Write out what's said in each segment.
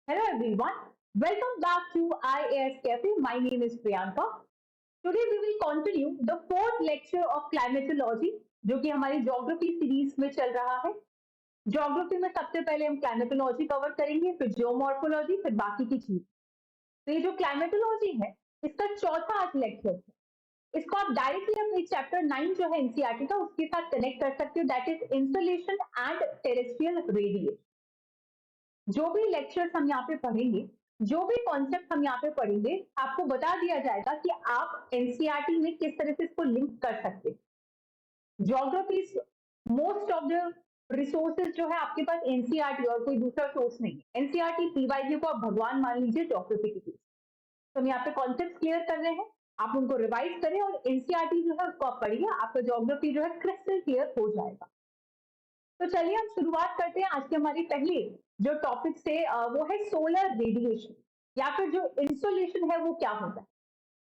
Hello everyone, welcome back to IAS Cafe. My name is Priyanka. Today we will continue the fourth lecture of climatology जो कि हमारी geography series में चल रहा है। Geography में सबसे पहले हम क्लाइमेटोलॉजी कवर करेंगे, फिर जियोमॉर्फोलॉजी, फिर बाकी की चीज। तो ये जो क्लाइमेटोलॉजी है इसका चौथा आज लेक्चर है। इसको आप डायरेक्टली अपने चैप्टर 9 जो है एनसीईआरटी का उसके साथ कनेक्ट कर सकते हो, that is insolation and terrestrial radiation. जो भी लेक्चर्स हम यहाँ पे पढ़ेंगे, जो भी कॉन्सेप्ट हम यहाँ पे पढ़ेंगे, आपको बता दिया जाएगा कि आप एनसीईआरटी में किस तरह से इसको लिंक कर सकते हैं। Geography most of the resources जो है आपके पास एनसीईआरटी और कोई दूसरा सोर्स नहीं है। एनसीईआरटी पीवाईक्यू को आप भगवान मान लीजिए ज्योग्राफी के केस। तो हम यहाँ पे कॉन्सेप्ट क्लियर कर रहे हैं, आप उनको रिवाइज करें और एनसीईआरटी जो है उसको आप पढ़िए, आपका ज्योग्राफी जो है क्रिस्टल क्लियर हो जाएगा। तो चलिए हम शुरुआत करते हैं आज के हमारी पहली जो टॉपिक से, वो है सोलर रेडिएशन या फिर जो इंसोलेशन है वो क्या होता है।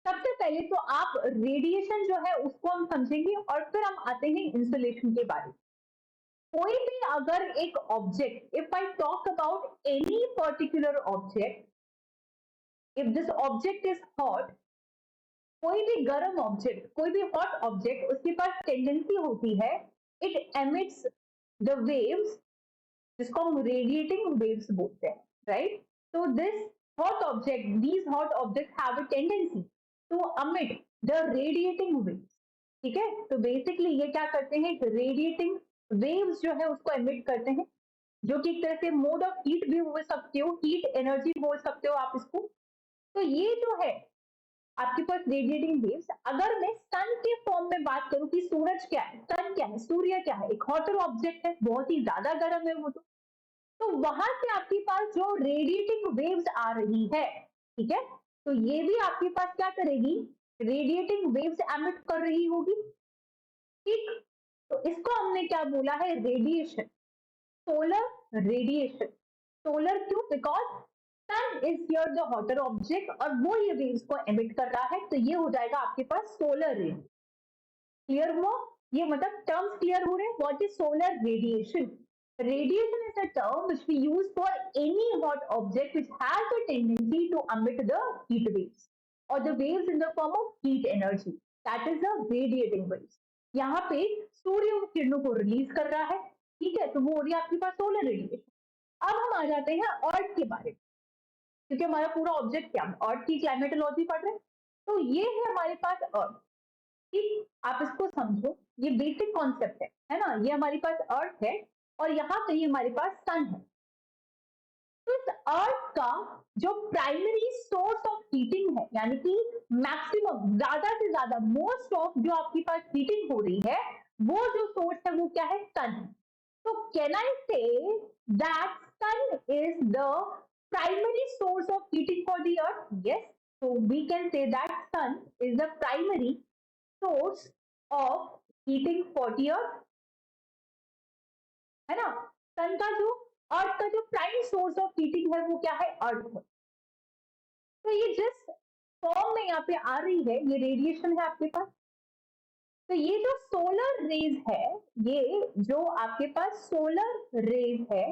सबसे पहले तो आप रेडिएशन जो है उसको हम समझेंगे और फिर हम आते हैं इंसोलेशन के बारे में। कोई भी अगर एक object, if I talk about any particular object, if this object is hot, कोई भी गर्म ऑब्जेक्ट, कोई भी हॉट ऑब्जेक्ट, उसके पास टेंडेंसी होती है, इट एमिट्स द वेव्स जिसको हम रेडिएटिंग वेव्स बोलते हैं, राइट। तो this hot object, these hot object have a tendency to emit the radiating waves. ठीक है, तो बेसिकली ये क्या करते हैं, रेडिएटिंग वेव्स जो है उसको एमिट करते हैं, जो कि एक तरह से मोड ऑफ हीट भी बोल सकते हो, हीट एनर्जी बोल सकते हो आप इसको। तो ये जो है आपके पास रेडिएटिंग वेव्स, अगर मैं सन के फॉर्म में बात करूं कि सूरज क्या है, सन क्या है, सूर्य क्या है, एक हॉटर ऑब्जेक्ट है, बहुत ही ज्यादा गर्म है वो, तो वहां से आपके पास जो रेडिएटिंग वेव्स आ रही है, ठीक है, तो ये भी आपके पास क्या करेगी, रेडिएटिंग वेव्स एमिट कर रही होगी। ठीक, तो इसको हमने क्या बोला है, रेडिएशन, सोलर रेडिएशन। सोलर क्यों, because sun is here the hotter object और वो ये वेव्स को एमिट कर रहा है, तो ये हो जाएगा आपके पास सोलर रे। क्लियर हुआ, ये मतलब टर्म्स क्लियर हो रहे हैं। What is solar radiation? Radiation is a term which we use for any hot object which has a tendency to emit the heat waves or the waves in the form of heat energy. That is the radiating waves. यहाँ पे सूर्य किरणों को release कर रहा है, ठीक है, तो वो हो रही है आपके पास सोलर रेडिएशन। अब हम आ जाते हैं अर्थ के बारे में, क्योंकि हमारा पूरा ऑब्जेक्ट क्या है, अर्थ की क्लाइमेटोलॉजी पढ़ रहे हैं। तो ये है हमारे पास अर्थ। ठीक, आप इसको समझो, ये बेसिक कॉन्सेप्ट है ना। ये हमारे पास अर्थ है और यहाँ पे हमारे पास सन है। तो इस अर्थ का जो प्राइमरी सोर्स ऑफ हीटिंग है, यानी कि मैक्सिमम, ज्यादा से ज्यादा, मोस्ट ऑफ जो आपके पास हीटिंग हो रही है, वो जो सोर्स है वो क्या है, सन है। तो can I say that sun is the primary source of heating for the earth? Yes, so we can say that sun is the primary source of heating for the earth, है ना। सन का जो, अर्थ का जो प्राइम सोर्स ऑफ हीटिंग है वो क्या है, अर्थ है। तो ये जिस फॉर्म में यहाँ पे आ रही है, ये रेडिएशन है आपके पास। तो ये जो सोलर रेज है, ये जो आपके पास सोलर रेज है,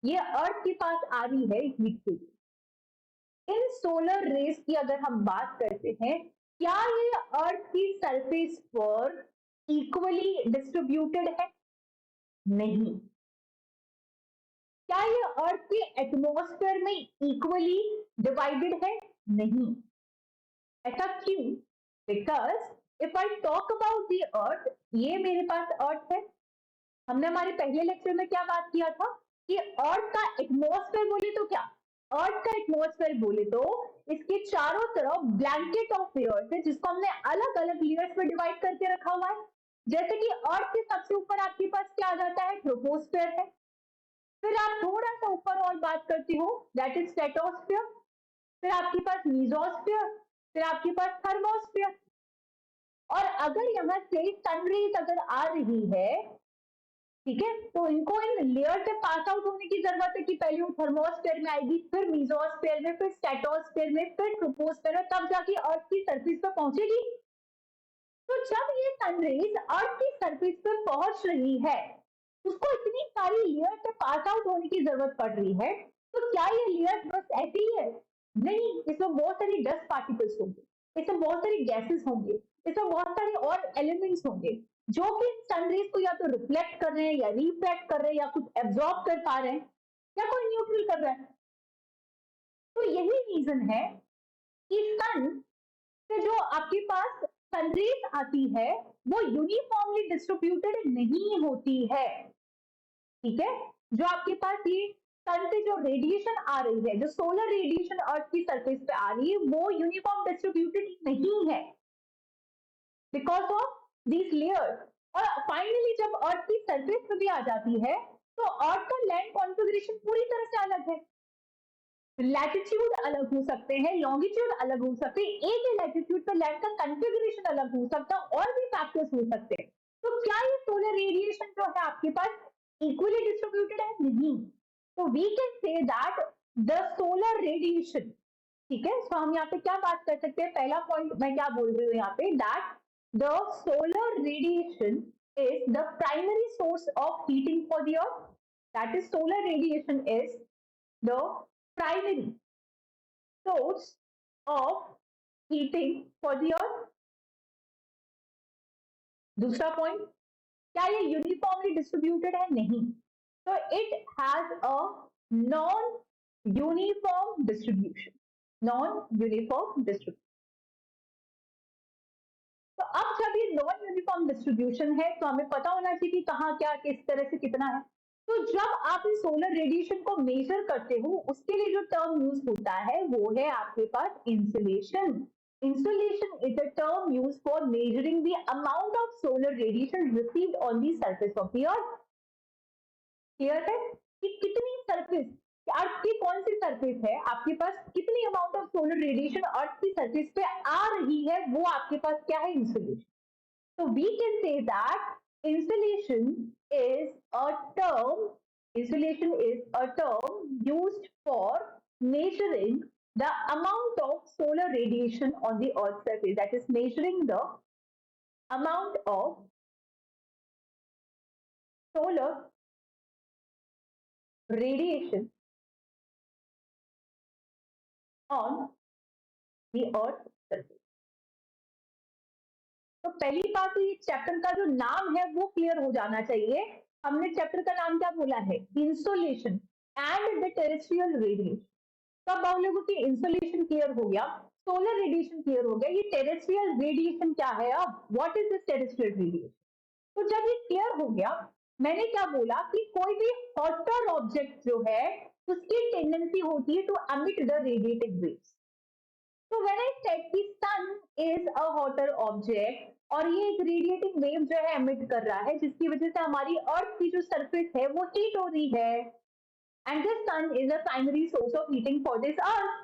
ये अर्थ के पास आ रही है हीट के लिए। इन सोलर रेज की अगर हम बात करते हैं, क्या ये अर्थ की सरफेस पर इक्वली डिस्ट्रीब्यूटेड है? नहीं। क्या ये अर्थ के एटमॉस्फेयर में इक्वली डिवाइडेड है? नहीं। ऐसा क्यों? Because if I talk about the earth, ये मेरे पास अर्थ है। हमने हमारे पहले लेक्चर में क्या बात किया था कि अर्थ का एटमॉस्फेयर बोले तो क्या, अर्थ का एटमॉस्फेयर बोले तो इसके चारों तरफ ब्लैंकेट ऑफ एयर है, जिसको हमने अलग अलग लेयर्स में डिवाइड करके रखा हुआ है। जैसे कि अर्थ के सबसे ऊपर आपके पास क्या आ जाता है, ट्रोपोस्फेयर है। फिर आप थोड़ा सा ऊपर और बात करते हो, दैट इज स्ट्रेटोस्फियर। फिर आपके पास मीजोस्फियर, फिर आपके पास थर्मोस्फियर। और अगर यहाँ से सनरेज अगर आ रही है, ठीक है, तो इनको इन लेयर से पास आउट होने की जरूरत है कि पहले वो थर्मोस्फेयर में आएगी, फिर मीजोस्फेयर में, फिर स्ट्रेटोस्फेयर में, फिर ट्रोपोस्फेयर में, तब जाके अर्थ की सरफेस पर पहुंचेगी। तो जब ये सनरेज अर्थ की सरफेस पर पहुंच रही है, उसको इतनी सारी लेयर से पास आउट होने की जरूरत पड़ रही है, तो क्या ये लेयर बस ऐसे ही है? नहीं, इसमें बहुत सारी डस्ट पार्टिकल्स होंगे, इसमें बहुत सारी गैसेस होंगे, इसमें बहुत सारे और एलिमेंट्स होंगे जो कि सनरेज को या तो रिफ्लेक्ट कर रहे हैं या रिफ्लेक्ट कर रहे हैं या कुछ एब्जॉर्ब कर पा रहे हैं या कोई न्यूट्रल कर रहा है। तो यही रीजन है कि सन से जो आपके पास सनरेज आती है वो यूनिफॉर्मली डिस्ट्रीब्यूटेड नहीं होती है। ठीक है, जो आपके पास ये सन से जो रेडिएशन आ रही है, जो सोलर रेडिएशन अर्थ की सरफेस पे आ रही है, वो यूनिफॉर्म डिस्ट्रीब्यूटेड नहीं है बिकॉज ऑफ दीज लेयर्स। और फाइनली जब अर्थ की सरफेस पे भी आ जाती है तो अर्थ का लैंड कॉन्फ़िगरेशन पूरी तरह से अलग है। लैटिट्यूड अलग हो सकते हैं, लॉन्गिट्यूड अलग हो सकते हैं, एक ही लैटिट्यूड पर लैंड का कॉन्फ़िगरेशन अलग हो सकता है और भी फैक्टर्स हो सकते हैं। तो क्या ये सोलर रेडिएशन जो है आपके पास इक्वली डिस्ट्रीब्यूटेड है? नहीं। तो we can say that the solar radiation, ठीक है, तो हम यहाँ पे क्या बात कर सकते हैं, पहला पॉइंट मैं क्या बोल रही हूँ यहाँ पे, that the solar radiation is the primary source of heating for the earth. That is, solar radiation is the primary source of heating for the earth. दूसरा पॉइंट, क्या ये यूनिफॉर्मली डिस्ट्रीब्यूटेड है? नहीं। तो it has a non uniform distribution, non uniform distribution. तो अब जब ये नॉन यूनिफॉर्म डिस्ट्रीब्यूशन है तो हमें पता होना चाहिए कि कहाँ क्या किस तरह से कितना है। तो जब आप इस सोलर रेडिएशन को मेजर करते हो उसके लिए जो टर्म यूज होता है वो है आपके पास insulation. Insolation is a term used for measuring the amount of solar radiation received on the surface of the earth. Clear है कि कितनी सरफेस, अर्थ की कौन सी सरफेस है, आपके पास कितनी अमाउंट ऑफ सोलर रेडिएशन अर्थ की सरफेस पे आ रही है, वो आपके पास क्या है, insulation. So we can say that insulation is a term, insulation is a term used for measuring the amount of solar radiation on the earth's surface, that is measuring the amount of solar radiation on the earth's surface. तो पहली बात तो ये chapter का जो नाम है वो क्लियर हो जाना चाहिए। हमने चैप्टर का नाम क्या बोला है, insolation and the terrestrial radiation. तब हम लोगों की इंसोलेशन क्लियर हो गया, सोलर रेडिएशन क्लियर हो गया, ये टेरेस्ट्रियल रेडिएशन क्या है, अब what is this terrestrial radiation. तो जब ये क्लियर हो गया, मैंने क्या बोला कि कोई भी हॉटर ऑब्जेक्ट जो है उसकी टेंडेंसी होती है to emit the radiative waves. तो व्हेन आई सेड कि sun is a hotter object और ये एक रेडिएटिंग वेव जो है एमिट कर रहा है जिसकी वजह से हमारी अर्थ की जो सरफेस है वो हीट हो रही है, and this sun is a primary source of heating for this earth.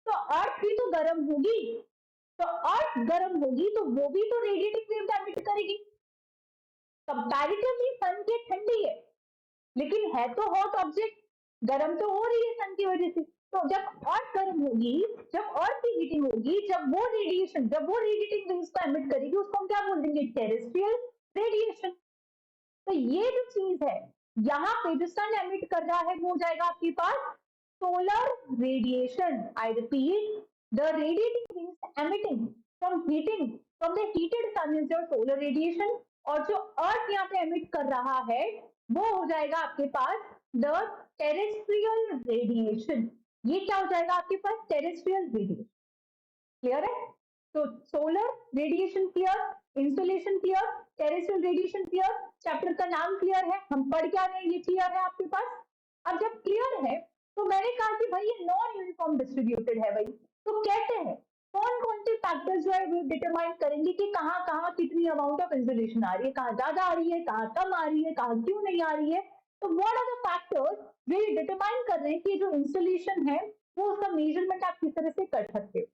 तो अर्थ भी तो गर्म होगी, तो अर्थ गर्म होगी तो वो भी तो रेडिएटिंग वेव एमिट करेगी। कंपैरेटिवली सन की ठंडी है लेकिन है तो हॉट ऑब्जेक्ट, गर्म तो हो रही है सन की वजह से। तो जब अर्थ गर्म होगी, जब अर्थ की हीटिंग होगी, जब वो रेडिएशन, जब वो रेडिएटिंग वेव्स को एमिट करेगी उसको हम क्या बोल देंगे, टेरेस्ट्रियल रेडिएशन। तो ये जो चीज है यहाँ पे जो सन एमिट कर रहा है वो हो जाएगा आपके पास solar radiation. I repeat, the radiating waves emitting from heating from the heated sun is your solar radiation, और जो अर्थ यहाँ पे एमिट कर रहा है वो हो जाएगा आपके पास द टेरेस्ट्रियल रेडिएशन। ये क्या हो जाएगा आपके पास, टेरेस्ट्रियल रेडिएशन। क्लियर है? तो solar radiation clear, insolation clear, terrestrial radiation clear, chapter का नाम क्लियर है, हम पढ़ क्या रहे हैं ये क्लियर है आपके पास। अब जब क्लियर है तो मैंने कहा कि भाई ये नॉन यूनिफॉर्म डिस्ट्रीब्यूटेड है भाई, तो कैसे है, कौन कौन से फैक्टर्स जो है वो डिटरमाइन करेंगे कि कहाँ कहाँ कितनी अमाउंट ऑफ इंसुलेशन आ रही है, कहाँ ज्यादा आ रही है, कहाँ कम आ रही है, कहाँ क्यों नहीं आ रही है। तो व्हाट आर द फैक्टर्स जो ये डिटरमाइन कर रहे हैं कि जो इंसुलेशन है वो उसका मेजरमेंट आप किस तरह से कर सकते हो।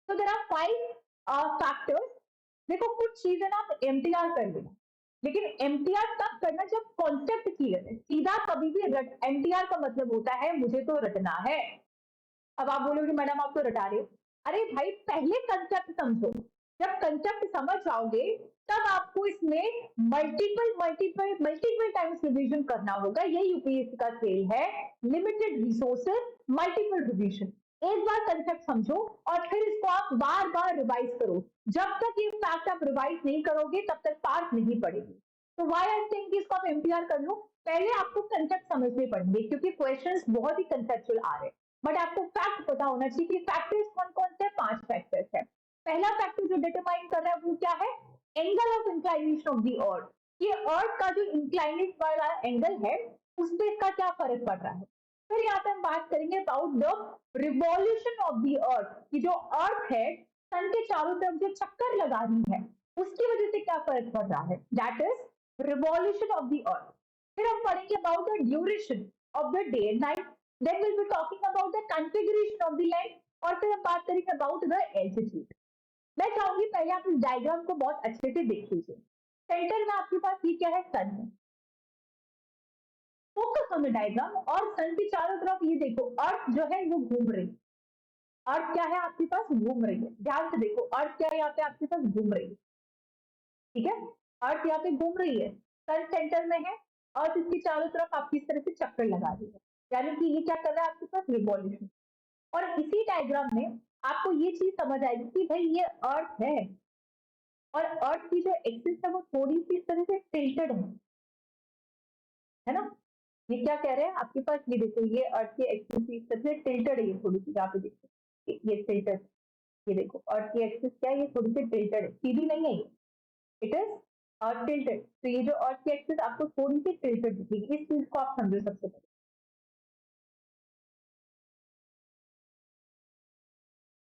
So there are 5 factors. देखो कुछ चीजें ना आप एमटीआर कर लेना, लेकिन एमटीआर तब करना जब कॉन्सेप्ट क्लियर है। सीधा कभी भी एमटीआर का मतलब होता है मुझे तो रटना है। अब आप बोलोगे मैडम आप तो रटा रहे हो, अरे भाई पहले कंसेप्ट समझो, जब कंसेप्ट समझ जाओगे तब आपको इसमें मल्टीपल टाइम्स रिवीजन करना होगा। ये यूपीएससी का खेल है, लिमिटेड रिसोर्सेज मल्टीपल रिवीजन। एक बार कंसेप्ट समझो और फिर इसको आप बार बार रिवाइज करो। जब तक ये फैक्ट आप रिवाइज नहीं करोगे तब तक पार्ट नहीं पड़ेगी। तो वाई आई थिंक कि इसको आप एमपीआर कर लो। पहले आपको कंसेप्ट समझने पड़ेंगे क्योंकि क्वेश्चंस बहुत ही कंसेप्चुअल आ रहे हैं, बट आपको फैक्ट पता होना चाहिए कि फैक्टर्स कौन कौन से 5 फैक्टर्स है। पहला फैक्टर जो डिटरमाइन कर रहा है वो क्या है, angle of inclination of the earth. ये अर्थ का जो इंक्लाइनेट वाला एंगल है उस पर इसका क्या फर्क पड़ रहा है। फिर यहाँ पे हम बात करेंगे about the revolution of the अर्थ, कि जो अर्थ है सन के चारों तरफ जो चक्कर लगा रही है उसकी वजह से क्या फर्क पड़ रहा है, that is revolution of the earth. फिर हम पढ़ेंगे about the duration of the day and night, then will be talking about the configuration of the land, और फिर हम बात करेंगे अबाउट द एल्टीट्यूड। मैं चाहूंगी पहले आप इस डायग्राम को बहुत अच्छे से देख लीजिए। सेंटर में आपके पास ये क्या है, सन है। फोकस ऑन द डायग्राम, और सन के चारों तरफ ये देखो अर्थ जो है वो घूम रही है। अर्थ क्या है आपके पास, घूम रही है। ध्यान से देखो अर्थ क्या है यहाँ पे आपके पास, घूम रही है। ठीक है, अर्थ यहाँ पे घूम रही है, सन सेंटर में है, अर्थ इसके चारों तरफ आपकी इस तरह से चक्कर लगा रही है, यानी कि ये क्या कर रहा है आपके पास, रिवॉल्यूशन। और इसी डायग्राम में आपको ये चीज समझ आएगी कि भाई ये अर्थ है और अर्थ की जो एक्सिस है वो थोड़ी सी इस तरह से टिल्टेड है ना। ये क्या कह रहे हैं आपके पास, ये देखो ये अर्थ की एक्सिस इस तरह से टिल्टेड है, ये थोड़ी सी यहाँ पे देखो ये टिल्टेड। ये देखो अर्थ की एक्सिस क्या है, ये थोड़ी सी टिल्टेड है, सीधी नहीं है ये, इट इज टिल्टेड। तो ये जो अर्थ की एक्सिस आपको थोड़ी सी टिल्टेड दिखेगी, इस चीज को आप समझो सबसे पहले।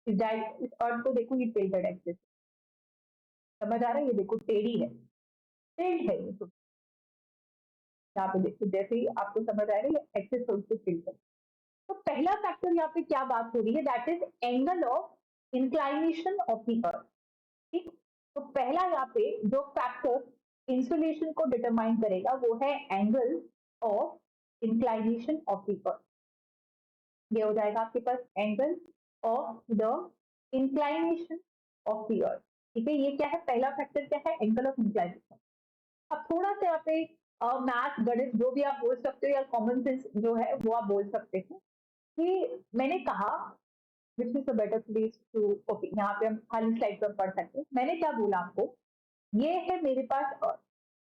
इस अर्थ को देखो ये टिल्टेड एक्सिस, समझ आ रहा है, ये देखो टेढ़ी है, टिल्ट है ये तो। यहाँ पे देखो जैसे ही आपको समझ आएगा ये एक्सिस थोड़ी सी टिल्ट है। तो पहला फैक्टर यहाँ पे क्या बात हो रही है, that is angle of inclination of the earth. ठीक, तो पहला यहाँ पे जो फैक्टर इंसुलेशन को डिटरमाइन करेगा वो है angle of inclination of the earth. ये हो जाएगा आपके पास angle of the inclination of the earth. ठीक है, ये क्या है, पहला फैक्टर क्या है, एंगल ऑफ इंक्लाइनेशन। अब थोड़ा सा यहाँ पे मैथ गणित जो भी आप बोल सकते हो या कॉमन सेंस जो है वो आप बोल सकते हो कि मैंने कहा which is a better place to, okay यहाँ पे हम खाली स्लाइड पर पढ़ सकते हैं। मैंने क्या बोला आपको, ये है मेरे पास अर्थ,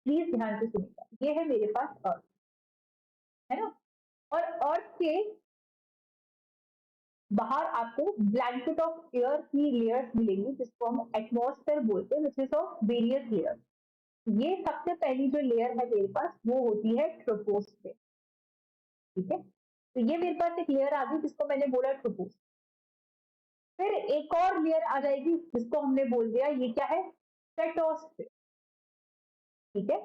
प्लीज ध्यान से सुनिएगा, ये है मेरे पास अर्थ, है ना। और अर्थ के बाहर आपको ब्लैंकेट ऑफ एयर की लेयर्स मिलेंगी जिसको हम एटमॉस्फेयर बोलते हैं, which is of various layers. ये सबसे पहली जो लेयर है मेरे पास वो होती है ट्रोपोस्फेयर। ठीक है, तो ये मेरे पास एक लेयर आ गई जिसको मैंने बोला ट्रोपोस्फेयर। फिर एक और लेयर आ जाएगी जिसको हमने बोल दिया ये क्या है, स्ट्रेटोस्फेयर। ठीक है,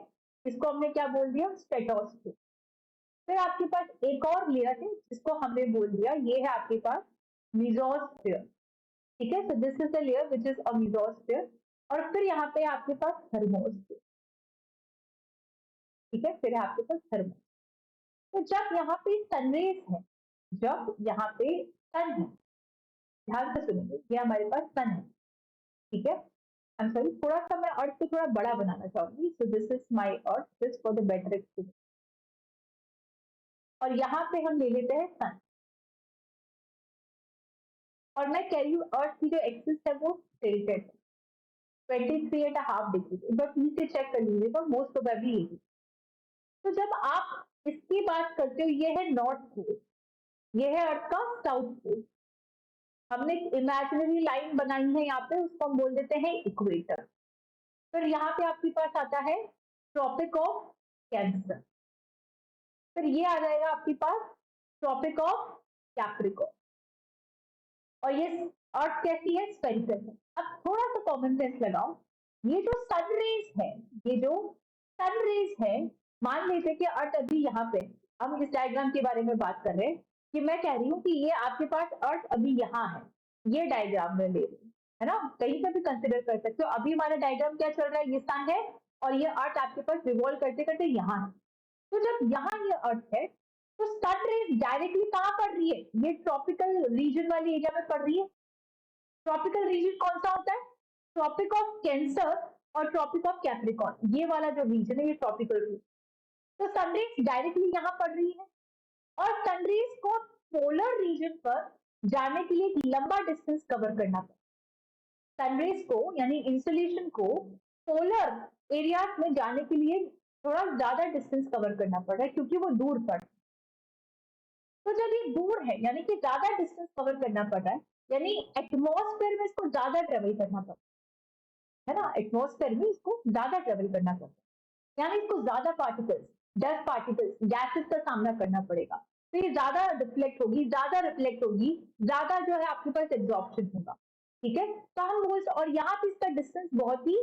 इसको हमने क्या बोल दिया, स्ट्रेटोस्फेयर। फिर आपके पास एक और लेयर है जिसको हमने बोल दिया ये है आपके पास मीजोस्फेयर। ठीक है, so this is the layer which is a mesosphere. और फिर यहाँ पे आपके पास थर्मोस्फेयर। ठीक है, फिर आपके पास थर्मोस्फेयर। तो जब यहाँ पे सनरेज है, जब यहाँ पे सन है, ध्यान से सुनेंगे, ये हमारे पास सन है। ठीक है, आई एम सॉरी, थोड़ा सा मैं अर्थ को थोड़ा बड़ा बनाना चाहूंगी, so this is my earth just for the better experience. और यहाँ पे हम ले लेते हैं सन, और मैं कह रही हूँ अर्थ की जो एक्सिस है वो टिल्टेड है 23.5 डिग्री। एक बार प्लीज से चेक कर लीजिएगा, मोस्ट प्रोबेबली यही। तो जब आप इसकी बात करते हो, ये है नॉर्थ पोल, ये है अर्थ का साउथ पोल। हमने इमेजिनरी लाइन बनाई है यहाँ पे, उसको हम बोल देते हैं इक्वेटर। फिर यहाँ पे आपके पास आता है ट्रॉपिक ऑफ कैंसर। फिर ये आ जाएगा आपके पास ट्रॉपिक ऑफ कैप्रिकॉर्न। और ये अर्थ कैसी है, स्फेरिकल है। अब थोड़ा सा कॉमन सेंस लगाओ, ये जो सन रेज है, ये जो सन रेज है, मान लीजिए कि अर्थ अभी यहाँ पे, हम इस डायग्राम के बारे में बात कर रहे हैं कि मैं कह रही हूँ कि ये आपके पास अर्थ अभी यहाँ है, ये डायग्राम में ले रही है ना, कहीं पर भी कंसिडर कर सकते हो। अभी हमारा डायग्राम क्या चल रहा है, ये सन है और ये अर्थ आपके पास रिवॉल्व करते करते यहाँ है। तो जब यहाँ ये अर्थ है तो सन रेज डायरेक्टली कहाँ पड़ रही है, ये ट्रॉपिकल रीजन वाली एरिया में पड़ रही है। ट्रॉपिकल रीजन कौन सा होता है, ट्रॉपिक ऑफ कैंसर और ट्रॉपिक ऑफ कैप्रिकॉर्न, ये वाला जो रीजन है ये ट्रॉपिकल रीजन। तो सनरेज डायरेक्टली यहाँ पड़ रही है और सनरेज को पोलर रीजन पर जाने के लिए एक लंबा डिस्टेंस कवर करना पड़ता है। सनरेज को यानी इंसुलेशन को पोलर एरियाज में जाने के लिए थोड़ा ज्यादा डिस्टेंस कवर करना पड़ रहा है क्योंकि वो दूर पड़। तो जब ये दूर है यानी कि ज्यादा डिस्टेंस कवर करना पड़ रहा है, यानी एटमॉस्फेयर में इसको ज्यादा ट्रेवल करना पड़ता है ना, एटमॉस्फेयर में इसको ज्यादा ट्रेवल करना पड़ता है, यानी इसको ज्यादा पार्टिकल्स, डस्ट पार्टिकल्स, गैसेस का सामना करना पड़ेगा। तो ये ज्यादा रिफ्लेक्ट होगी, ज्यादा जो है आपके पास एब्जॉर्प्शन होगा। ठीक है, तो हम बोल, और यहाँ पे इसका डिस्टेंस बहुत ही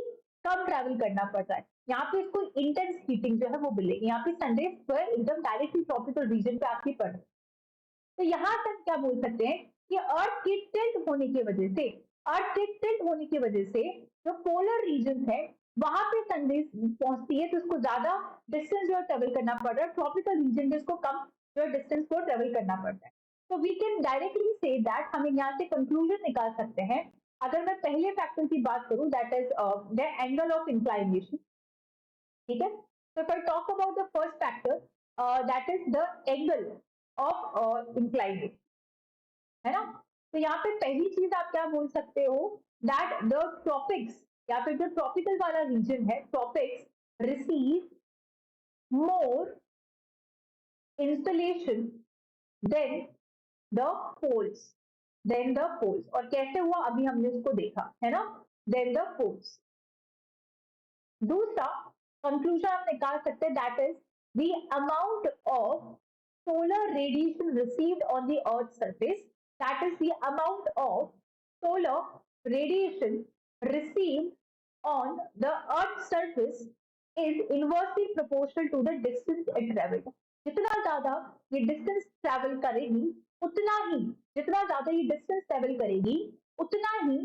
कम ट्रैवल करना पड़ता है। यहाँ पे इसको इंटेंस हीटिंग जो है वो मिलेगी। यहाँ पे सनरेज जो है एकदम डायरेक्टली ट्रॉपिकल रीजन पे आपकी पड़ रही है। तो यहाँ तक क्या बोल सकते हैं कि अर्थ के टिल्ट होने की वजह से, जो पोलर रीजन है वहां पे सनरेज पहुंचती है तो उसको ज्यादा डिस्टेंस जो है ट्रेवल करना पड़ रहा है। ट्रॉपिकल रीजन में इसको कम जो है डिस्टेंस को ट्रेवल करना पड़ता है। तो we can directly say that, हम यहाँ से कंक्लूजन निकाल सकते हैं। अगर मैं पहले फैक्टर की बात करूं that is the angle of inclination. ठीक है, तो if I talk about the first factor that is the angle of inclination, है ना। तो यहाँ पे पहली चीज आप क्या बोल सकते हो दैट द ट्रॉपिक्स या फिर जो ट्रॉपिकल वाला रीजन है, tropics receive more insolation than the poles, और कैसे हुआ अभी हमने उसको देखा है ना, देन द पोल्स। दूसरा कंक्लूजन आप निकाल सकते हैं that is the amount of solar radiation received on the earth's surface, that is the amount of solar radiation received on the earth's surface is inversely proportional to the distance it traveled। जितना ज्यादा ये distance travel करेगी उतना ही, जितना ज्यादा ये distance travel करेगी उतना ही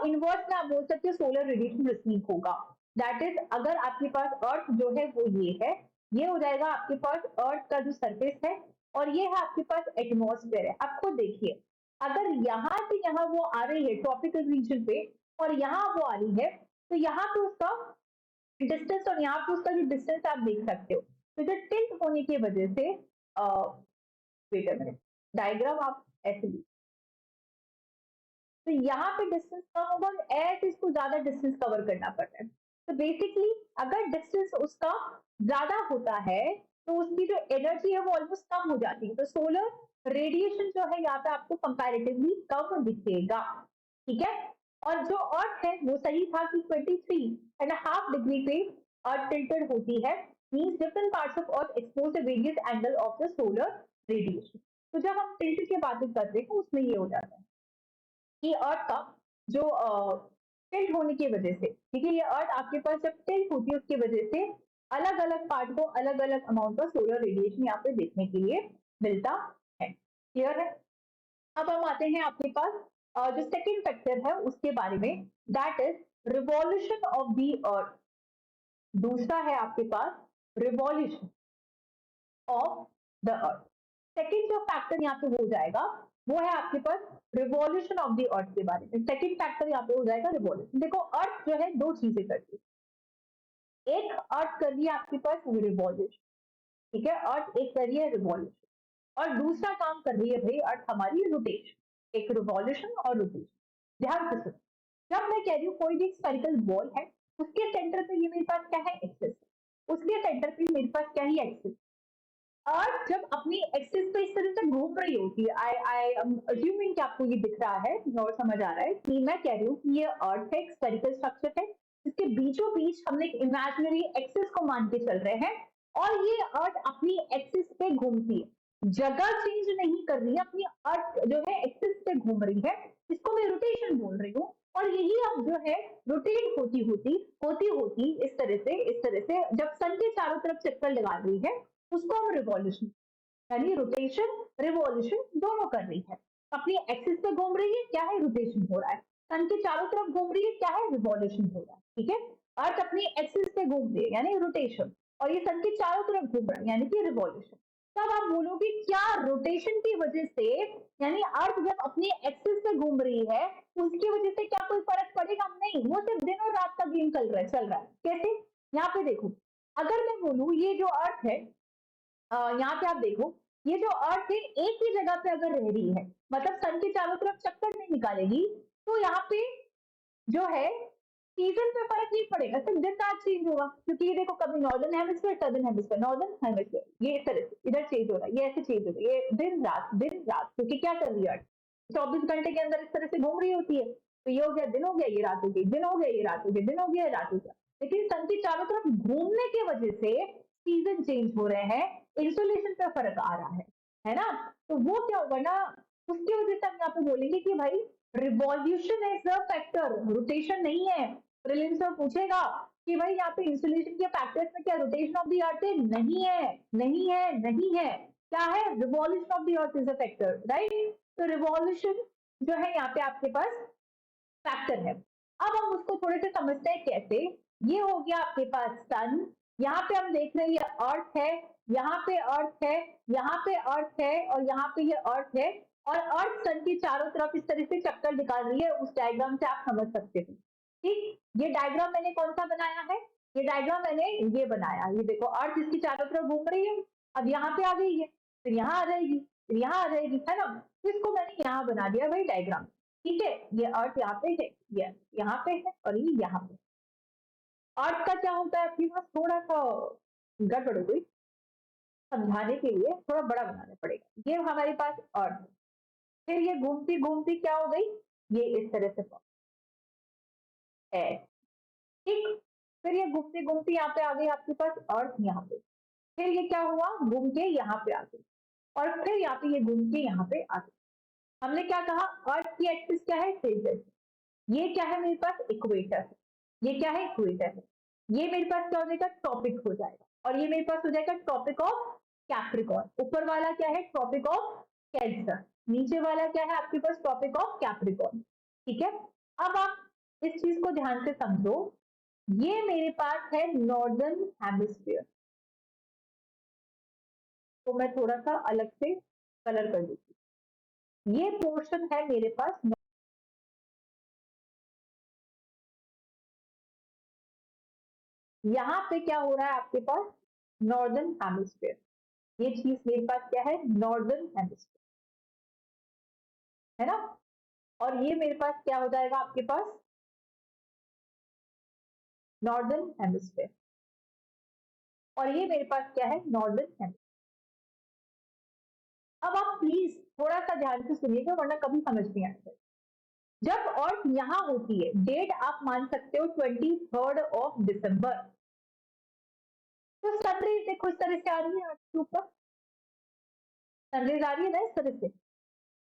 इनवर्स में आप बोल सकते हो सोलर रेडिएशन रिसीव होगा। दैट इज अगर आपके पास अर्थ जो है वो ये है, ये हो जाएगा आपके पास अर्थ का जो सरफेस है और ये है आपके पास एटमॉस्फेयर है। आपको देखिए अगर यहाँ से यहाँ वो आ रही है ट्रॉपिकल रीजन पे और यहाँ वो आ रही है तो यहाँ पे उसका डिस्टेंस और यहाँ पे उसका जो डिस्टेंस आप देख सकते हो। तो जो टिल्ट होने की वजह से वेट अ मिनट, डायग्राम आप ऐसे ली, तो यहाँ पे डिस्टेंस कम होगा, ऐसे इसको ज्यादा डिस्टेंस कवर करना पड़ता है। तो बेसिकली अगर डिस्टेंस उसका ज्यादा होता है तो उसकी जो एनर्जी है वो ऑलमोस्ट कम हो जाती है। तो सोलर रेडिएशन जो है यहाँ पे आपको कंपैरेटिवली कम दिखेगा। ठीक है, और जो अर्थ है वो सही था कि 23.5 डिग्री पे अर्थ टिल्टेड होती है, means different parts of earth expose the various angle of the solar radiation. तो जब हम टिल्ट की बातें करते हैं उसमें ये हो जाता है कि अर्थ का जो टिल्ट होने की वजह से, ठीक है, ये अर्थ आपके पास जब टिल्ट होती है उसकी वजह से अलग अलग पार्ट को अलग अलग अमाउंट का सोलर रेडिएशन यहाँ पे देखने के लिए मिलता है। क्लियर है। अब हम आते हैं आपके पास जो सेकंड फैक्टर है उसके बारे में, that is revolution of the earth. दूसरा है आपके पास revolution of the earth. Second जो फैक्टर यहाँ पे हो जाएगा वो है आपके पास रिवॉल्यूशन ऑफ द अर्थ के बारे में। सेकंड फैक्टर यहाँ पे हो जाएगा रिवॉल्यूशन। देखो अर्थ जो है दो चीजें करती है, एक अर्थ कर रही है आपके पास रिवॉल्यूशन, ठीक है, अर्थ एक कर रही है रिवॉल्यूशन, और दूसरा काम कर रही है भाई अर्थ हमारी रोटेशन। एक रिवॉल्यूशन और रोटेशन। ध्यान से सुनो, जब मैं कह रही हूँ कोई भी स्फेरिकल बॉल है उसके सेंटर पे ये मेरे पास क्या है एक्सिस, उसके सेंटर पे मेरे पास क्या है एक्सिस। अर्थ जब अपनी एक्सिस पे इस तरह से घूम रही होती है, आई एम अज्यूमिंग कि आपको ये दिख रहा है और समझ आ रहा है कि मैं कह रही हूँ कि ये अर्थ है, स्फेरिकल स्ट्रक्चर है, इसके बीचों बीच हमने एक इमेजिनरी एक्सिस को मान के चल रहे हैं और ये अर्थ अपनी एक्सिस पे घूमती है, जगह चेंज नहीं कर रही है, अपनी अर्थ जो है एक्सिस पे घूम रही है, इसको मैं रोटेशन बोल रही हूँ। और यही अब जो है रोटेट होती इस तरह से जब सन के चारों तरफ चक्कर लगा रही है उसको हम रिवॉल्यूशन, यानी रोटेशन रिवॉल्यूशन दोनों कर रही है। अपनी एक्सिस पे घूम रही है, क्या है रोटेशन हो रहा है, सन के चारों तरफ घूम रही है, क्या है रिवॉल्यूशन हो रहा है। ठीक है, अर्थ अपनी एक्सिस पे घूम रही है यानी रोटेशन, और ये सन के चारों तरफ घूम रहा है यानी कि रिवॉल्यूशन। तब आप बोलोगे क्या रोटेशन की वजह से, यानी अर्थ जब अपने एक्सिस पे घूम रही है उसकी वजह से क्या कोई फर्क पड़ेगा? नहीं, वो सिर्फ दिन और रात का गेम चल रहा है। कैसे? यहाँ पे देखो, अगर मैं बोलूं ये जो अर्थ है, यहाँ पे आप देखो, ये जो अर्थ है एक ही जगह पे अगर रह रही है, मतलब सन के चारों तरफ चक्कर नहीं निकालेगी, तो यहाँ पे जो है सीजन पे फर्क नहीं पड़ेगा, सिर्फ दिन रात चेंज होगा। क्योंकि ये देखो, कभी northern hemisphere, southern hemisphere, northern hemisphere, ये इस तरह से इधर चेंज हो रहा है, ये ऐसे चेंज हो रहा है, ये दिन रात दिन रात, क्योंकि क्या कर रही है अर्थ 24 घंटे के अंदर इस तरह से घूम रही होती है। तो ये हो गया दिन, हो गया ये रात, हो गई दिन, हो गया ये रात, हो गई दिन, हो गया ये रात, हो गया। लेकिन सन के चारों तरफ घूमने की वजह से सीजन चेंज हो रहे हैं, इंसुलेशन पे फर्क आ रहा है ना? तो वो क्या होगा ना, उसकी वजह से हम यहाँ पे बोलेंगे कि भाई revolution is the factor, rotation नहीं है। प्रीलिम्स में पूछेगा कि भाई यहाँ पे इंसुलेशन के फैक्टर्स में क्या रोटेशन ऑफ द अर्थ है? नहीं है, नहीं है, नहीं है। क्या है? Revolution of the earth is a factor, right? तो रिवॉल्यूशन जो है यहाँ पे आपके पास फैक्टर है। अब हम उसको थोड़े से समझते हैं कैसे। ये हो गया आपके पास सन, यहाँ पे हम देख रहे हैं ये अर्थ है, यहाँ पे अर्थ है, यहाँ पे अर्थ है, और यहाँ पे ये अर्थ है, और अर्थ सन के चारों तरफ इस तरह से चक्कर निकाल रही है। उस डायग्राम से आप समझ सकते हो। ठीक, ये डायग्राम मैंने कौन सा बनाया है? ये डायग्राम मैंने ये बनाया, ये देखो अर्थ इसकी चारों तरफ घूम रही है, अब यहाँ पे आ गई है, फिर यहाँ आ जाएगी, फिर यहाँ आ जाएगी, है ना? तो इसको मैंने यहाँ बना दिया भाई डायग्राम। ठीक है, ये अर्थ यहाँ पे है, ये यहाँ पे है, और ये यहाँ पे। अर्थ का क्या होता है, आपके पास थोड़ा सा गड़बड़ हो गई, समझाने के लिए थोड़ा बड़ा बनाना पड़ेगा। ये हमारे पास अर्थ, फिर ये घूमती घूमती क्या हो गई, ये इस तरह से है, ठीक। फिर ये घूमती घूमती यहाँ पे आ गई आपके पास अर्थ यहाँ पे, फिर ये क्या हुआ, घूम के यहाँ पे आ गई, और फिर यहाँ पे ये घूम के यहाँ पे आ गई। हमने क्या कहा, अर्थ की एक्सिस क्या है, फेजर। ये क्या है मेरे पास, इक्वेटर है। ये क्या है, इक्वेटर है। ये मेरे पास क्या हो जाएगा, टॉपिक हो जाएगा, और ये मेरे पास हो जाएगा टॉपिक ऑफ कैप्रिकॉर्न। ऊपर वाला क्या है, टॉपिक ऑफ कैंसर, नीचे वाला क्या है आपके पास, टॉपिक ऑफ कैप्रिकॉर्न। ठीक है, अब आप इस चीज को ध्यान से समझो। ये मेरे पास है नॉर्दर्न हेमिस्फीयर, तो मैं थोड़ा सा अलग से कलर कर दूंगी। ये पोर्शन है मेरे पास, यहाँ पे क्या हो रहा है आपके पास, नॉर्दर्न हेमिस्फीयर। ये चीज मेरे पास क्या है, नॉर्दर्न हेमिस्फीयर, है ना? और ये मेरे पास क्या हो जाएगा आपके पास, नॉर्दर्न हेमिस्फीयर, और ये मेरे पास क्या है, नॉर्दर्न हेमिस्फीयर। अब आप प्लीज थोड़ा सा ध्यान से सुनिएगा, वरना कभी समझ नहीं आएगा। जब अर्थ यहाँ होती है, डेट आप मान सकते हो 23 दिसंबर, तो सनरेज देखो इस तरह से आ रही है अर्थ के ऊपर, सनरेज आ रही है ना इस तरह से।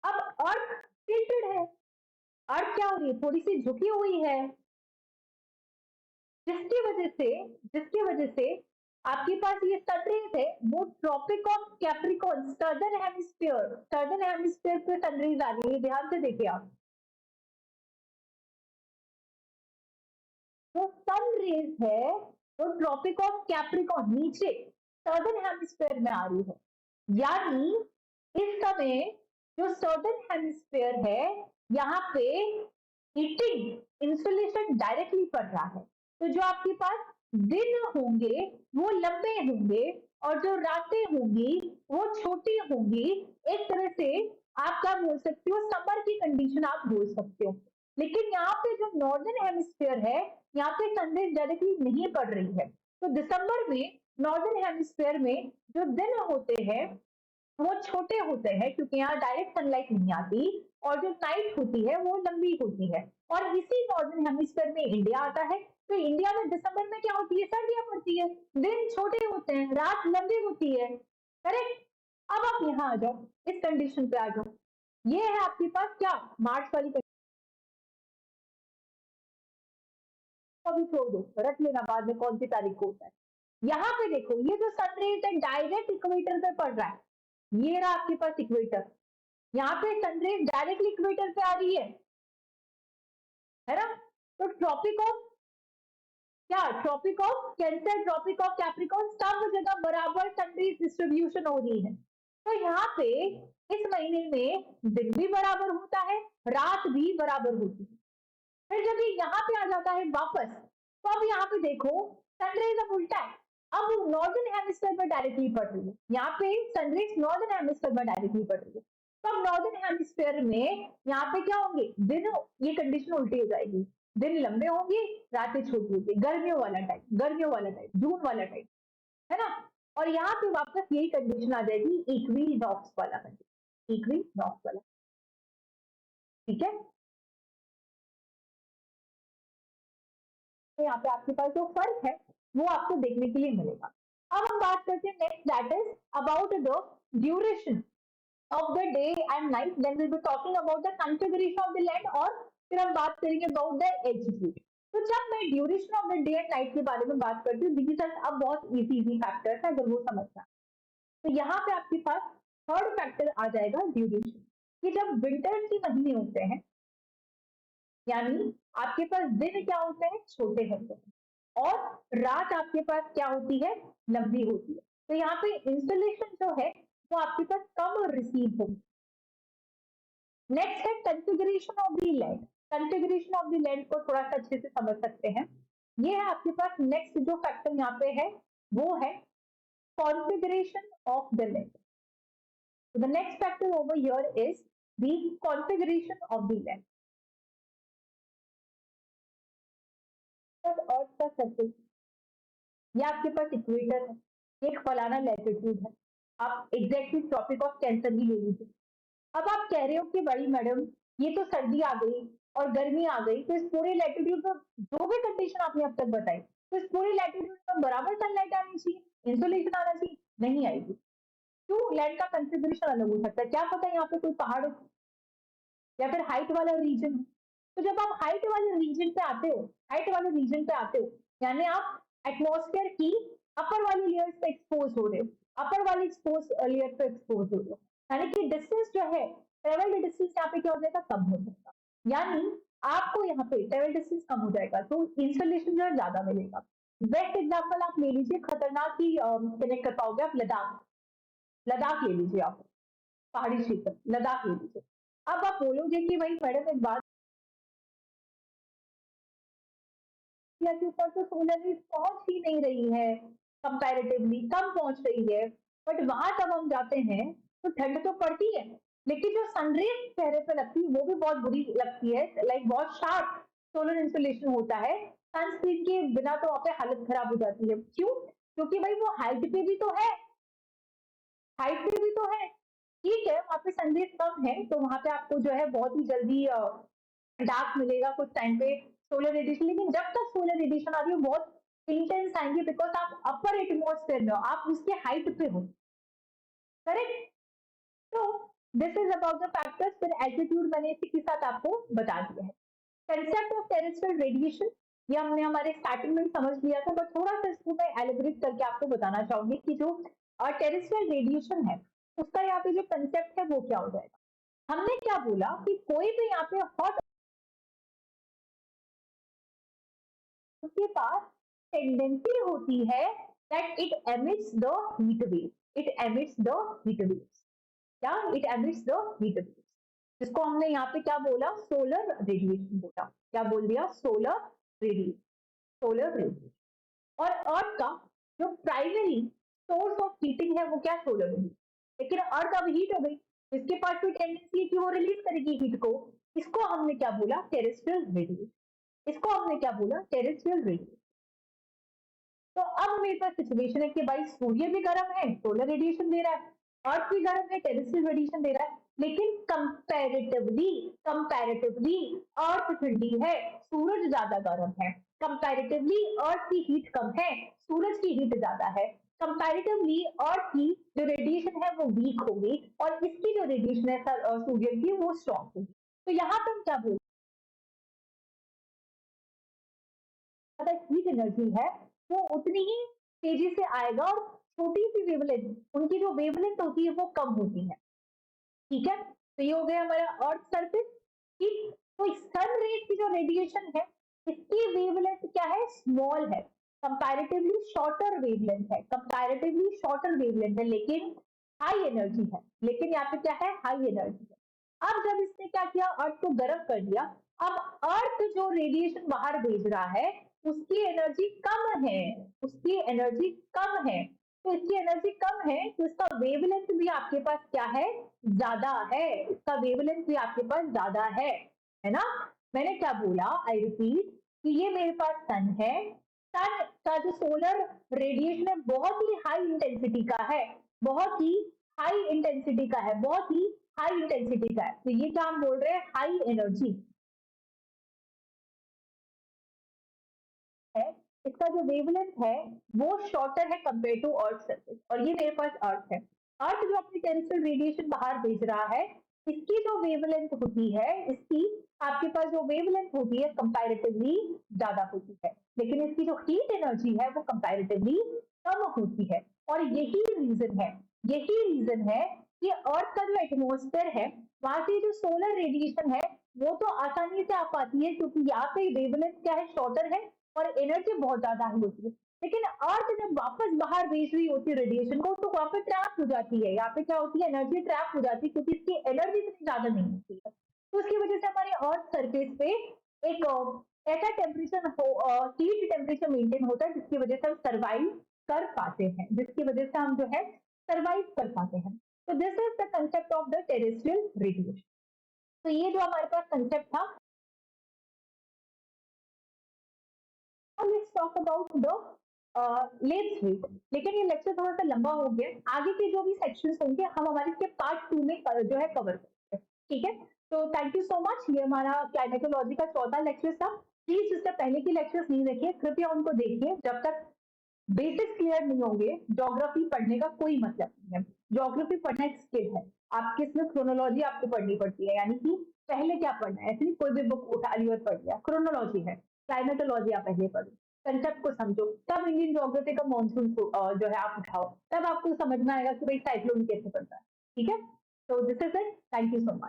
अब अर्थ टिल्टेड है, अर्थ क्या हो रही है, थोड़ी सी झुकी हुई है, जिसकी वजह से आपके पास ये सनरेज है वो tropic of Capricorn, southern hemisphere पे सनरेज आ रही है, ध्यान से देखिए आप। वो सनरेज है वो ट्रॉपिक ऑफ कैप्रिकॉर्न नीचे सदर्न हेमिस्फीयर में आ रही है, यानी इस समय जो सदर्न हेमिस्फीयर है यहाँ पे हीटिंग इंसुलेशन डायरेक्टली पड़ रहा है। तो जो आपके पास दिन होंगे वो लंबे होंगे, और जो रातें होंगी वो छोटी होंगी। एक तरह से आप क्या बोल सकते हो, समर की कंडीशन आप बोल सकते हो। लेकिन यहाँ पे जो नॉर्दर्न हेमिस्फीयर है, यहाँ पे सनरेज डायरेक्टली नहीं पड़ रही है, तो दिसंबर में नॉर्दर्न हेमिस्फीयर में जो दिन होते हैं वो छोटे होते हैं, क्योंकि यहाँ डायरेक्ट सनलाइट नहीं आती, और जो नाइट होती है वो लंबी होती है। और इसी नॉर्दर्न हेमिस्फीयर में इंडिया आता है, तो इंडिया में दिसंबर में क्या होती है, सर्दियां पड़ती है, दिन छोटे होते हैं, रात लंबी होती है, करेक्ट? अब आप यहाँ आ जाओ, इस कंडीशन पे आ जाओ। ये है आपके पास क्या, मार्च वाली अभी छोड़ दो, रख लेना बाद में कौन सी तारीख को होता है। यहाँ पे देखो, ये जो सनरेज है डायरेक्ट इक्वेटर पे पड़ रहा है, ये रहा आपके पास इक्वेटर, यहाँ पे सनरेज डायरेक्टली इक्वेटर पे आ रही है ना? तो ट्रॉपिक ऑफ क्या tropic of Cancer, tropic of Capricorn, सब जगह बराबर सनरेज डिस्ट्रीब्यूशन हो रही है। तो यहाँ पे इस महीने में दिन भी बराबर होता है, रात भी बराबर होती है। फिर जब ये यहाँ पे आ जाता है वापस, तो अब यहाँ पे देखो सनरेज अब उल्टा है। अब नॉर्दर्न हेमिस्फीयर में डायरेक्टली पड़ रही है, यहाँ पे सनरेज नॉर्दर्न हेमिस्फीयर में डायरेक्टली पड़ रही है। तो अब नॉर्दर्न हेमिस्फीयर में यहाँ पे क्या होंगे दिन, ये कंडीशन उल्टी हो जाएगी, दिन लंबे होंगे, रातें छोटी होगी, गर्मियों वाला टाइम, गर्मियों वाला टाइम, जून वाला टाइम, है ना। और यहाँ पे वापस यही कंडीशन आ जाएगी इक्विनॉक्स वाला कंडीशन, इक्विनॉक्स वाला। ठीक है, तो यहाँ पे आपके पास जो फर्क है वो आपको देखने के लिए मिलेगा। अब हम बात करते हैं next, that is about the duration of the day and night, then will be talking about the configuration of the land, और फिर हम बात करेंगे अबाउट द एल्टीट्यूड। तो जब मैं duration of the day and night के बारे में बात करती हूँ, दीज आर अब बहुत इजी फैक्टर्स है अगर वो समझना। तो यहाँ पे आपके पास थर्ड फैक्टर आ जाएगा ड्यूरेशन, कि जब विंटर्स के महीने होते हैं, यानी आपके पास दिन क्या होते हैं, छोटे होते हैं, और रात आपके पास क्या होती है, लंबी होती है। तो यहाँ पे इंसुलेशन जो है वो आपके पास कम रिसीव होगी। नेक्स्ट है configuration of the land. Configuration of the land को थोड़ा सा अच्छे से समझ सकते हैं। ये है आपके पास नेक्स्ट जो फैक्टर यहाँ पे है, वो है configuration of the land. The next factor over here is the configuration of the land. Earth का सरफेस, ये आपके पास इक्वेटर है, एक फलाना लैटिट्यूड है, आप एग्जैक्टली ट्रॉपिक ऑफ कैंसर ही ले लीजिए। अब आप कह रहे हो कि बड़ी मैडम ये तो सर्दी आ गई और गर्मी आ गई, तो इस पूरे लैटिट्यूड में जो भी कंडीशन आपने अब तक बताई, तो इस पूरे लैटिट्यूड में बराबर सनलाइट आनी चाहिए, इंसुलेशन आना चाहिए, नहीं आएगी। क्यों, लैंड का कंफिग्रेशन अलग हो सकता है, क्या पता यहाँ पे कोई पहाड़ या फिर हाइट वाला रीजन। तो जब आप हाइट वाले रीजन पे आते हो, हाइट वाले रीजन पे आते हो, यानी आप एटमॉस्फेयर की अपर वाली लेयर्स पे एक्सपोज हो रहे हो, अपर वाली लेयर पे एक्सपोज हो रहे हो, यानी कि डिस्टेंस जो है, ट्रेवल डिस्टेंस यहाँ पे क्या हो जाएगा, कम हो जाएगा। यानी आपको यहाँ पे ट्रेवल डिस्टेंस कम हो जाएगा, तो इंसुलेशन जो है ज्यादा मिलेगा। बेस्ट एग्जाम्पल आप ले लीजिए, खतरनाक ही कनेक्ट कर पाओगे आप, लद्दाख। लद्दाख ले लीजिए आप, पहाड़ी क्षेत्र लद्दाख ले लीजिए। अब आप बोलोगे कि भाई मैडम एक बात, इंडिया के ऊपर तो सोलर रेज पहुंच ही नहीं रही है, कंपैरेटिवली कम पहुंच रही है, बट वहां जब हम जाते हैं तो ठंड तो पड़ती है, लेकिन जो सनरेज चेहरे पे लगती है वो भी बहुत बुरी लगती है, लाइक बहुत शार्प सोलर इंसुलेशन होता है। सनस्क्रीन के बिना तो वहां पे हालत खराब हो जाती है। क्यों, क्योंकि भाई वो हाइट पे भी तो है, हाइट पे भी तो है। ठीक है, वहां पे सनरेज कम है तो वहां पे आपको जो है बहुत ही जल्दी डार्क मिलेगा कुछ टाइम पे, सोलर रेडिएशन, लेकिन जब तक सोलर रेडिएशन आ रही है बहुत इंटेंस आएंगे, बिकॉज आप अपर एटमोस्फेयर में हो, आप उसके हाइट पे हो। करेक्ट। तो this is about the factors, फिर एल्टीट्यूड मैंने इसी के साथ आपको बता दिया है। कंसेप्ट ऑफ टेरेस्ट्रियल रेडिएशन, ये हमने हमारे स्टार्टिंग में समझ लिया था, बट थोड़ा सा इसको मैं एलिब्रेट करके आपको बताना चाहूंगी कि जो टेरेस्ट्रियल रेडिएशन है उसका यहाँ पे जो कंसेप्ट है वो क्या हो जाएगा। हमने क्या बोला कि कोई भी यहाँ पे हॉट, उसके पास टेंडेंसी होती है that it emits the heat wave, it emits the heat waves, क्या, it emits the heat waves, जिसको हमने यहाँ पे क्या बोला, सोलर रेडिएशन बोला, क्या बोल दिया, सोलर रेडिएशन, सोलर रेडिएशन। और अर्थ का जो प्राइमरी सोर्स ऑफ हीटिंग है वो क्या, सोलर रेडिएशन, लेकिन अर्थ अब हीट हो गई, इसके पास कोई टेंडेंसी है कि वो रिलीज करेगी हीट को, इसको हमने क्या बोला, टेरेस्ट्रियल रेडिएशन, इसको हमने क्या बोला, टेरेस्ट्रियल रेडिएशन। तो अब मेरे पास सिचुएशन है कि भाई सूर्य भी गर्म है, सोलर रेडिएशन दे रहा है, अर्थ भी गर्म है, टेरेस्ट्रियल रेडिएशन दे रहा है, लेकिन कंपैरेटिवली, कंपैरेटिवली अर्थ ठंडी है, सूरज ज्यादा गर्म है, कंपैरेटिवली अर्थ की हीट कम है, सूरज की हीट ज्यादा है, कंपैरेटिवली अर्थ की जो रेडिएशन है वो वीक होगी और इसकी जो रेडिएशन है सूर्य की वो स्ट्रॉन्ग होगी। तो यहाँ पर हम क्या बोल, हीट एनर्जी है वो उतनी ही तेजी से आएगा, और छोटी सी वेवलेंथ, उनकी जो वेवलेंथ होती है वो कम होती है। ठीक है, तो ये हो गया हमारा अर्थ सरफेस। ठीक, तो सन रेज की जो रेडिएशन है इसकी वेवलेंथ क्या है, स्मॉल है, कंपैरेटिवली शॉर्टर वेवलेंथ है, कंपैरेटिवली शॉर्टर वेवलेंथ है, लेकिन हाई एनर्जी है, लेकिन यहाँ पे क्या है, हाई एनर्जी है। अब जब इसने क्या किया, अर्थ को गर्म कर दिया, अब अर्थ जो रेडिएशन बाहर भेज रहा है उसकी एनर्जी कम है, उसकी एनर्जी कम है, तो इसकी एनर्जी कम है तो इसका वेवलेंथ भी आपके पास क्या है, ज्यादा है, इसका वेवलेंथ भी आपके पास ज्यादा है ना। मैंने क्या बोला, आई रिपीट, कि ये मेरे पास सन है, सन का जो सोलर रेडिएशन है बहुत ही हाई इंटेंसिटी का है, बहुत ही हाई इंटेंसिटी का है, बहुत ही हाई इंटेंसिटी का है, तो ये क्या हम बोल रहे हैं, हाई एनर्जी है। इसका जो वेवलेंथ है वो शॉर्टर है कंपेयर टू अर्थ सरफेस, और ये मेरे पास अर्थ है। अर्थ जो अपनी टेरेस्ट्रियल रेडिएशन बाहर भेज रहा है, इसकी जो वेवलेंथ होती है, इसकी आपके पास जो वेवलेंथ होती है कंपैरेटिवली ज्यादा होती है, लेकिन इसकी जो हीट एनर्जी है वो कंपैरेटिवली कम होती है। और यही रीजन है कि अर्थ का जो एटमोस्फेयर है वहां से जो सोलर रेडिएशन है वो तो आसानी से आ पाती है, क्योंकि यहाँ पे वेवलेंथ क्या है, शॉर्टर है और एनर्जी बहुत ज्यादा ही होती है। लेकिन अर्थ जब वापस बाहर भेज रही होती है रेडिएशन को, तो वहां पे ट्रैप हो जाती है, यहाँ पे क्या होती है, एनर्जी ट्रैप हो जाती है, क्योंकि इसकी एनर्जी इतनी ज्यादा नहीं होती है। तो उसकी वजह से हमारे अर्थ सरफेस पे एक ऐसा टेम्परेचर हीट टेम्परेचर मेंटेन होता है जिसकी वजह से हम सर्वाइव कर पाते हैं, जिसकी वजह से हम जो है सर्वाइव कर पाते हैं। तो this is the concept of the terrestrial radiation. तो ये जो हमारे पास कंसेप्ट था, let's talk about the late sleep. लेकिन ये लेक्चर थोड़ा सा लंबा हो गया, आगे के जो भी सेक्शंस होंगे हम हमारे इसके पार्ट 2 में जो है कवर करेंगे, ठीक है। तो थैंक यू सो मच, ये हमारा क्लाइमेटोलॉजी का चौथा लेक्चर था। प्लीज जिससे पहले की लेक्चर्स नहीं देखे कृपया उनको देखिए, जब तक बेसिक्स क्लियर नहीं होंगे ज्योग्राफी पढ़ने का कोई मतलब नहीं है। ज्योग्राफी पढ़ना एक स्किल है, आपकी इसमें क्रोनोलॉजी आपको पढ़नी पड़ती है, यानी कि पहले क्या पढ़ना है, ऐसे नहीं कोई भी बुक उठा ली और पढ़ लिया, क्रोनोलॉजी है, क्लाइमेटोलॉजी आप पहले पढ़ो, कंसेप्ट को समझो, तब इंडियन ज्योग्राफी का मॉनसून जो है आप उठाओ, तब आपको समझ में आएगा कि भाई साइक्लोन कैसे पड़ता है, ठीक है। तो this is it, thank you so much.